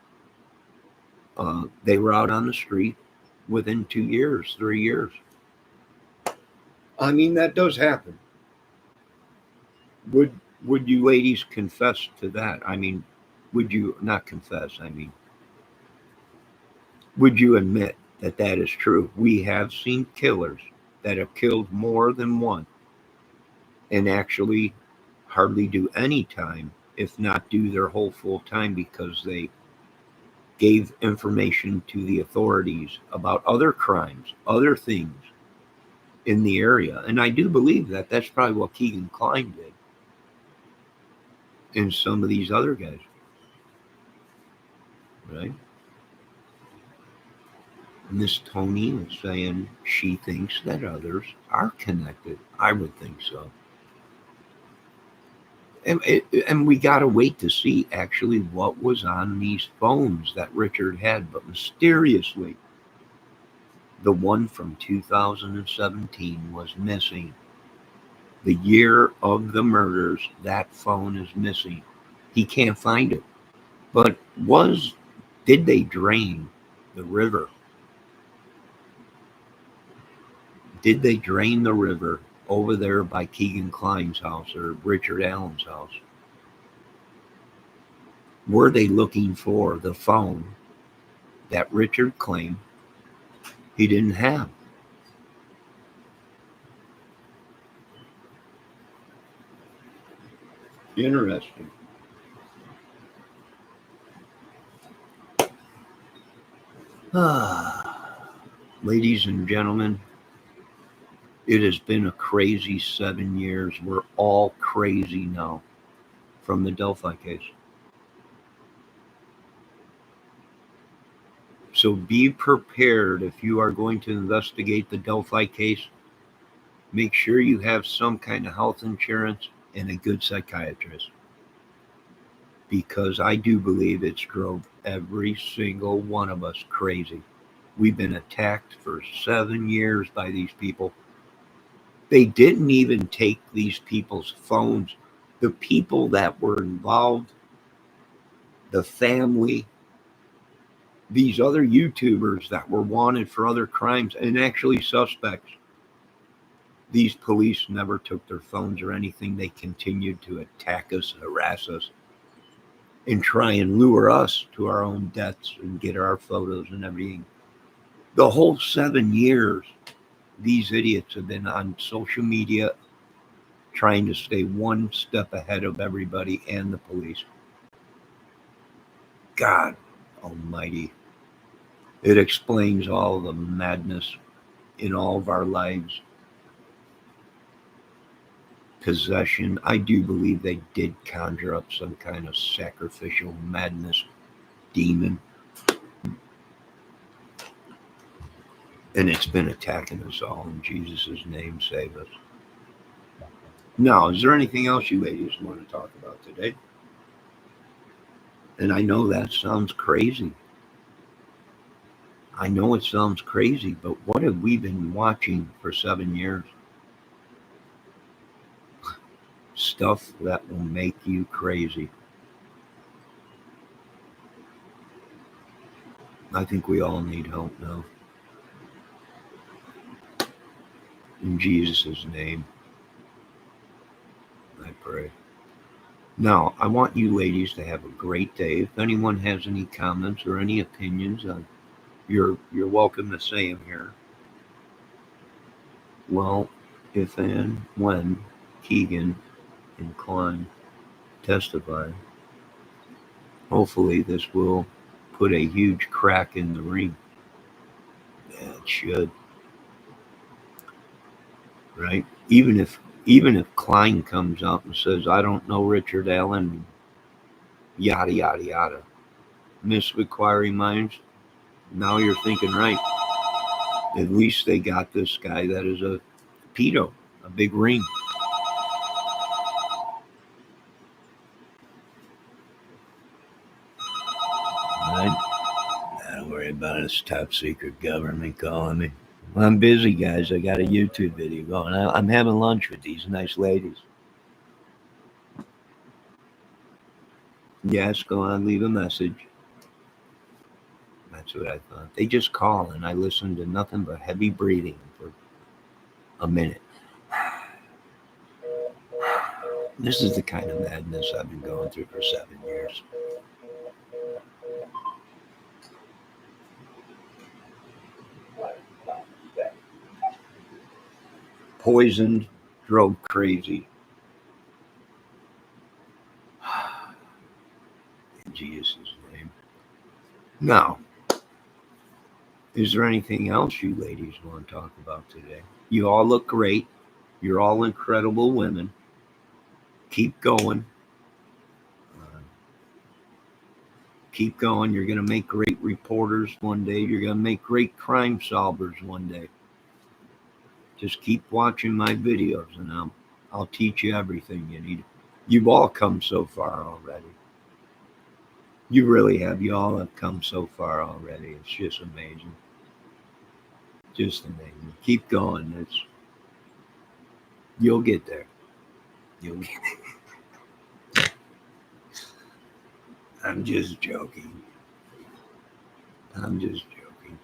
they were out on the street within 2 years, 3 years. I mean, that does happen. Would would you ladies confess to that? I mean, would you not confess? I mean, would you admit that that is true? We have seen killers that have killed more than one and actually hardly do any time, if not do their whole full time, because they gave information to the authorities about other crimes, other things in the area. And I do believe that that's probably what Keegan Klein did and some of these other guys, right? And this Tony is saying she thinks that others are connected. I would think so. And we got to wait to see actually what was on these phones that Richard had. But mysteriously, the one from 2017 was missing. The year of the murders, that phone is missing. He can't find it. But did they drain the river? Did they drain the river over there by Keegan Klein's house or Richard Allen's house? Were they looking for the phone that Richard claimed he didn't have? Interesting. Ladies and gentlemen, it has been a crazy 7 years. We're all crazy now from the Delphi case. So be prepared if you are going to investigate the Delphi case. Make sure you have some kind of health insurance and a good psychiatrist. Because I do believe it's drove every single one of us crazy. We've been attacked for 7 years by these people. They didn't even take these people's phones. The people that were involved, the family, these other YouTubers that were wanted for other crimes and actually suspects, these police never took their phones or anything. They continued to attack us, harass us, and try and lure us to our own deaths and get our photos and everything. The whole 7 years, these idiots have been on social media trying to stay one step ahead of everybody and the police. God almighty. It explains all the madness in all of our lives. Possession. I do believe they did conjure up some kind of sacrificial madness demon. And it's been attacking us all. In Jesus' name, save us. Now, is there anything else you ladies want to talk about today? And I know that sounds crazy. I know it sounds crazy, but what have we been watching for 7 years? Stuff that will make you crazy. I think we all need help now. In Jesus' name, I pray. Now, I want you ladies to have a great day. If anyone has any comments or any opinions, you're welcome to say them here. Well, if and when Keegan and Klein testify. Hopefully this will put a huge crack in the ring. Yeah, it should. Right? Even if Klein comes out and says, I don't know Richard Allen, yada yada yada. Miss Inquiry Minds, now you're thinking right. At least they got this guy that is a pedo, a big ring. Right? Don't worry about it. It's top secret government calling me. Well, I'm busy, guys. I got a YouTube video going. I'm having lunch with these nice ladies. Yes, go on, leave a message. That's what I thought. They just call, and I listen to nothing but heavy breathing for a minute. This is the kind of madness I've been going through for 7 years. Poisoned, drove crazy. In Jesus' name. Now, is there anything else you ladies want to talk about today? You all look great. You're all incredible women. Keep going. Keep going. You're going to make great reporters one day. You're going to make great crime solvers one day. Just keep watching my videos, and I'll teach you everything you need. You've all come so far already. You really have. You all have come so far already. It's just amazing. Just amazing. Keep going. You'll get there. You'll get there. I'm just joking. I'm just joking.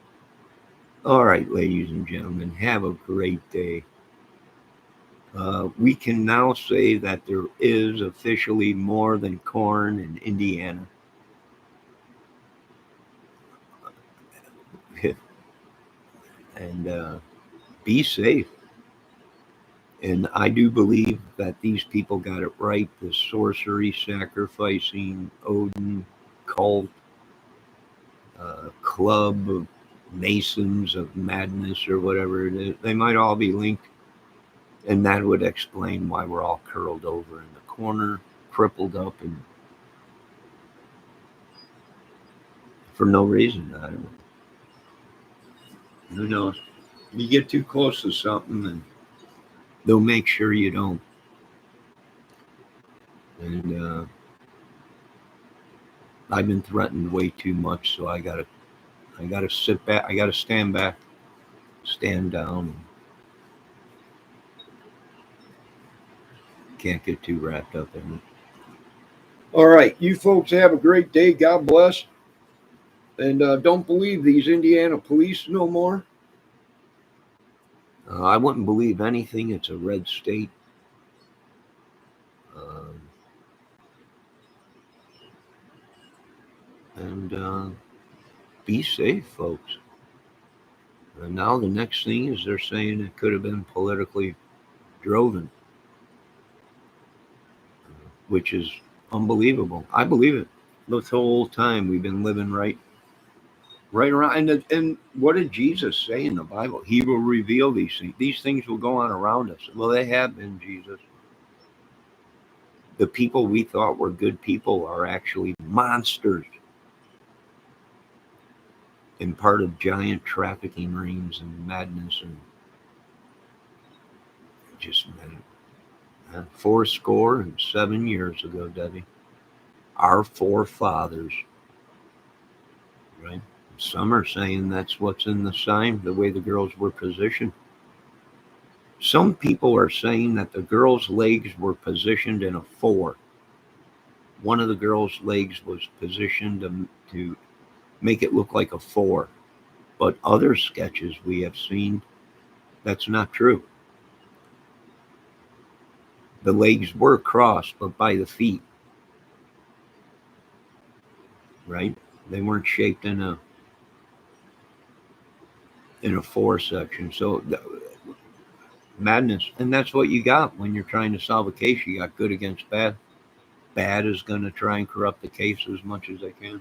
All right, ladies and gentlemen, have a great day. We can now say that there is officially more than corn in Indiana. And be safe. And I do believe that these people got it right. The sorcery, sacrificing, Odin, cult, club of Masons of Madness or whatever it is. They might all be linked. And that would explain why we're all curled over in the corner, crippled up, and for no reason. I don't know. Who knows? You get too close to something and they'll make sure you don't. And I've been threatened way too much, so I gotta sit back. I gotta stand back, stand down. Can't get too wrapped up in it. All right, you folks have a great day. God bless. And don't believe these Indiana police no more. I wouldn't believe anything. It's a red state. And be safe, folks. And now the next thing is they're saying it could have been politically driven, which is unbelievable. I believe it. This whole time we've been living right around. And what did Jesus say in the Bible? He will reveal these things. These things will go on around us. Well, they have been, Jesus. The people we thought were good people are actually monsters and part of giant trafficking rings and madness and just 7 years ago, Debbie. Our forefathers, right? Some are saying that's what's in the sign, the way the girls were positioned. Some people are saying that the girls' legs were positioned in a 4. One of the girls' legs was positioned to make it look like a 4. But other sketches we have seen, that's not true. The legs were crossed, but by the feet, right? They weren't shaped in a 4 section. So Madness. And that's what you got when you're trying to solve a case. You got good against bad. Bad is going to try and corrupt the case as much as they can.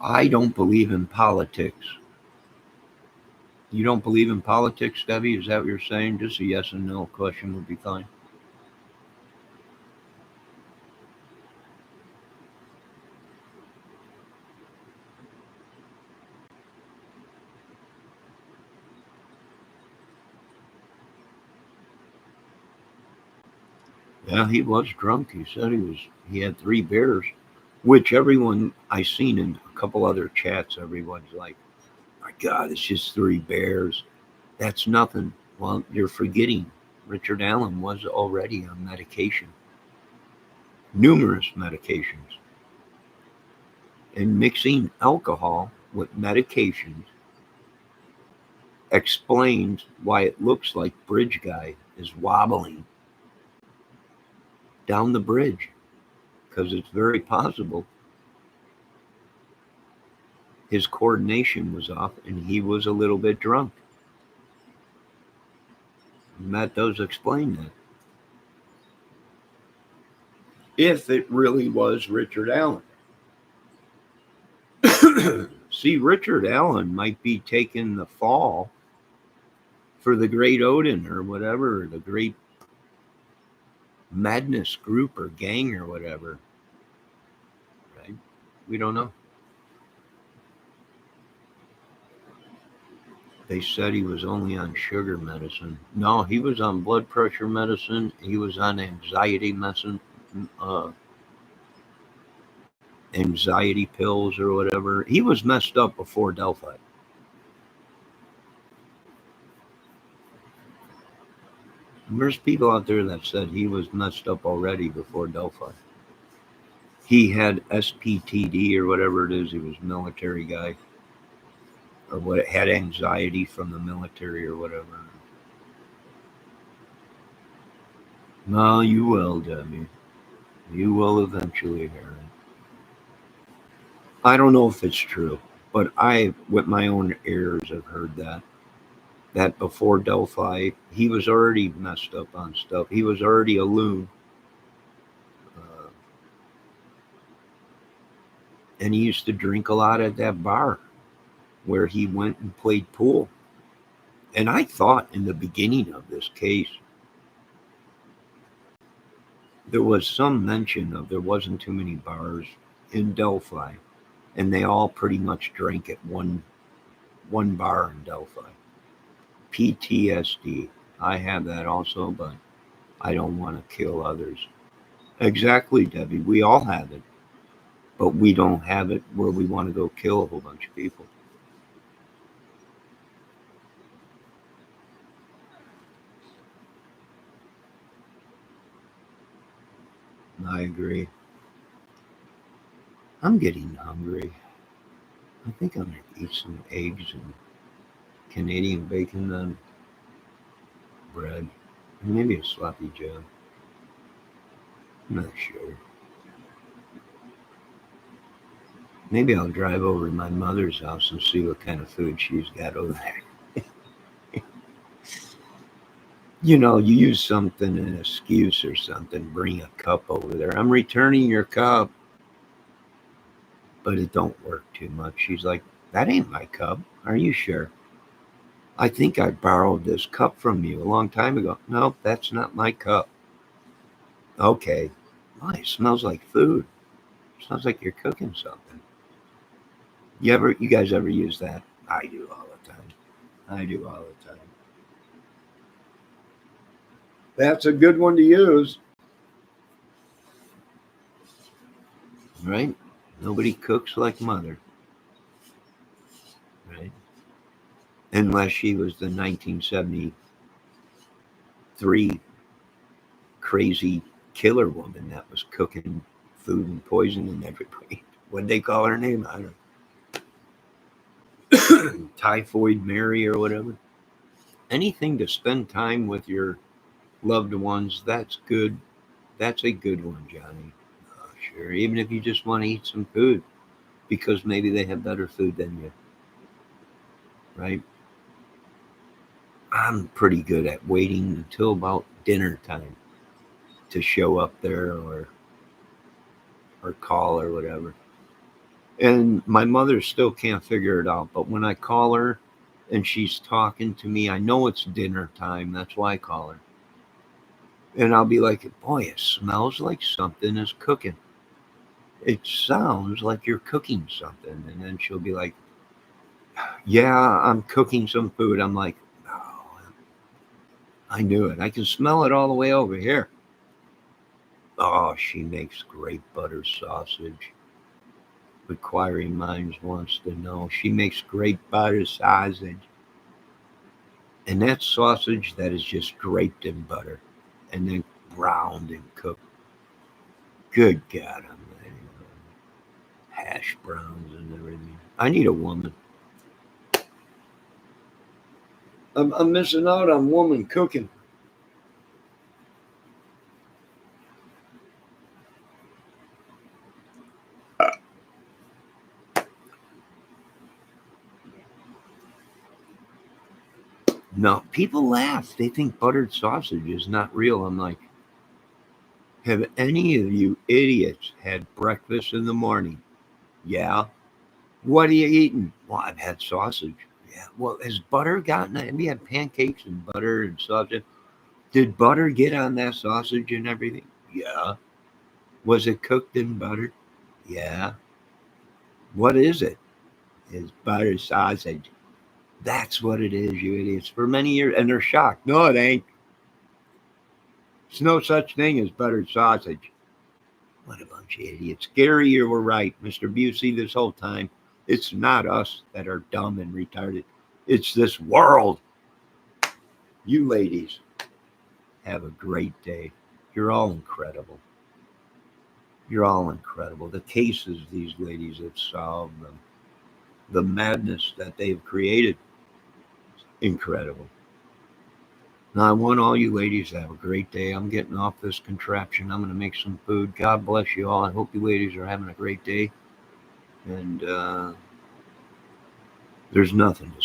I don't believe in politics. You don't believe in politics, Debbie? Is that what you're saying? Just a yes and no question would be fine. Yeah, he was drunk. He said he had 3 beers, which everyone I seen in a couple other chats, everyone's like, my God, it's just 3 beers. That's nothing. Well, you're forgetting Richard Allen was already on medication, numerous medications, and mixing alcohol with medications explains why it looks like Bridge Guy is wobbling down the bridge, because it's very possible his coordination was off and he was a little bit drunk. And that does explain that. If it really was Richard Allen. See, Richard Allen might be taking the fall for the great Odin or whatever, the great madness group or gang or whatever. Right? We don't know. They said he was only on sugar medicine. No, he was on blood pressure medicine. He was on anxiety medicine, uh, anxiety pills or whatever. He was messed up before Delphi. There's people out there that said he was messed up already before Delphi. He had SPTD or whatever it is. He was a military guy, or what had anxiety from the military or whatever. No, you will, Debbie. You will eventually hear it. I don't know if it's true, but I, with my own ears, have heard that before Delphi, he was already messed up on stuff. He was already a loon, uh, and he used to drink a lot at that bar where he went and played pool. And I thought in the beginning of this case, there was some mention of there wasn't too many bars in Delphi, and they all pretty much drank at one bar in Delphi. PTSD. I have that also, but I don't want to kill others. Exactly, Debbie. We all have it, but we don't have it where we want to go kill a whole bunch of people. I agree. I'm getting hungry. I think I'm going to eat some eggs and Canadian bacon on bread, and maybe a sloppy Joe. I'm not sure. Maybe I'll drive over to my mother's house and see what kind of food she's got over there. You use something, an excuse or something, bring a cup over there. I'm returning your cup, but it don't work too much. She's like, that ain't my cup. Are you sure? I think I borrowed this cup from you a long time ago. No, that's not my cup. Okay. Oh, it smells like food. It smells like you're cooking something. You guys ever use that? I do all the time. I do all the time. That's a good one to use. Right? Nobody cooks like mother, right? Unless she was the 1973 crazy killer woman that was cooking food and poisoning everybody. What'd they call her name? I don't know. Typhoid Mary or whatever. Anything to spend time with your loved ones, that's good. That's a good one, Johnny. Sure. Even if you just want to eat some food because maybe they have better food than you, right? I'm pretty good at waiting until about dinner time to show up there or call or whatever. And my mother still can't figure it out. But when I call her and she's talking to me, I know it's dinner time. That's why I call her. And I'll be like, boy, it smells like something is cooking. It sounds like you're cooking something. And then she'll be like, yeah, I'm cooking some food. I'm like, oh, I knew it. I can smell it all the way over here. Oh, she makes great butter sausage. Inquiring minds wants to know. She makes great butter sausage. And that's sausage that is just draped in butter and then browned and cooked. Good God, I'm hash browns and everything. I need a woman. I'm missing out on woman cooking. No, people laugh. They think buttered sausage is not real. I'm like, have any of you idiots had breakfast in the morning? Yeah. What are you eating? Well, I've had sausage. Yeah. Well, has butter gotten it? Have you had pancakes and butter and sausage? Did butter get on that sausage and everything? Yeah. Was it cooked in butter? Yeah. What is it? It's butter sausage. That's what it is, you idiots. For many years, and they're shocked. No, it ain't. There's no such thing as buttered sausage. What a bunch of idiots. Gary, you were right. Mr. Busey, this whole time, it's not us that are dumb and retarded. It's this world. You ladies, have a great day. You're all incredible. You're all incredible. The cases these ladies have solved, the madness that they've created, incredible. Now, I want all you ladies to have a great day. I'm getting off this contraption. I'm going to make some food. God bless you all. I hope you ladies are having a great day. And there's nothing to